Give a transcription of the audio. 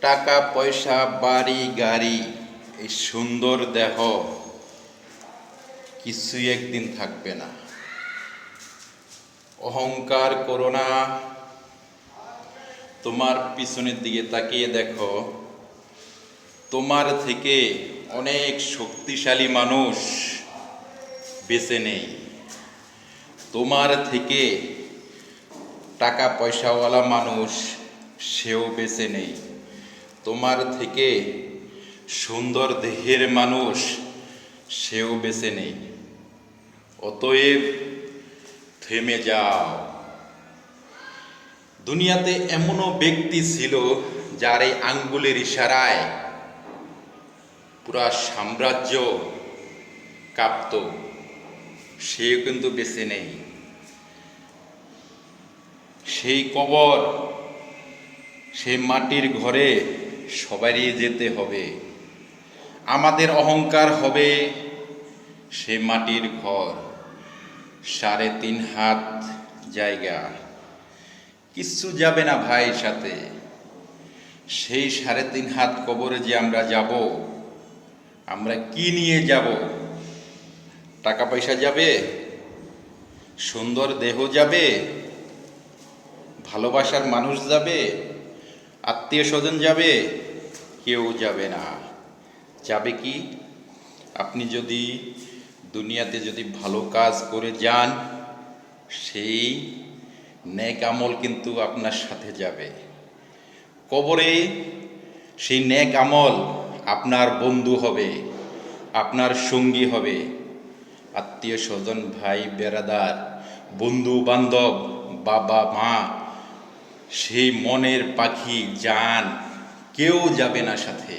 টাকা পয়সা বাড়ি গাড়ি এই সুন্দর দেহ কিছুই একদিন থাকবে না। অহংকার করো না। তোমার পিছনের দিকে তাকিয়ে দেখো, তোমার থেকে অনেক শক্তিশালী মানুষ বেঁচে নেই। তোমার থেকে টাকা পয়সাওয়ালা মানুষ সেও বেঁচে নেই। তোমার থেকে সুন্দর দেহের মানুষ সেও বেঁচে নেই। অতএব থেমে যাও। দুনিয়াতে এমনও ব্যক্তি ছিল যার এই আঙ্গুলের ইশারায় পুরা সাম্রাজ্য কাঁপত, সেও কিন্তু বেঁচে নেই। সেই কবর, সেই মাটির ঘরে সবারই যেতে হবে। আমাদের অহংকার হবে সে মাটির ঘর, 3.5 হাত জায়গা, কিচ্ছু যাবে না ভাই সাথে। সেই 3.5 হাত কবরে যে আমরা যাব, আমরা কি নিয়ে যাব? টাকা পয়সা যাবে? সুন্দর দেহ যাবে? ভালোবাসার মানুষ যাবে? আত্মীয় স্বজন যাবে? কেউ যাবে না। যাবে কি? আপনি যদি দুনিয়াতে যদি ভালো কাজ করে যান, সেই নেক আমল কিন্তু আপনার সাথে যাবে। কবরে সেই নেক আমল আপনার বন্ধু হবে, আপনার সঙ্গী হবে। আত্মীয় স্বজন, ভাই বেরাদার, বন্ধু বান্ধব, বাবা মা, সেই মনের পাখি জান, কেউ যাবে না সাথে।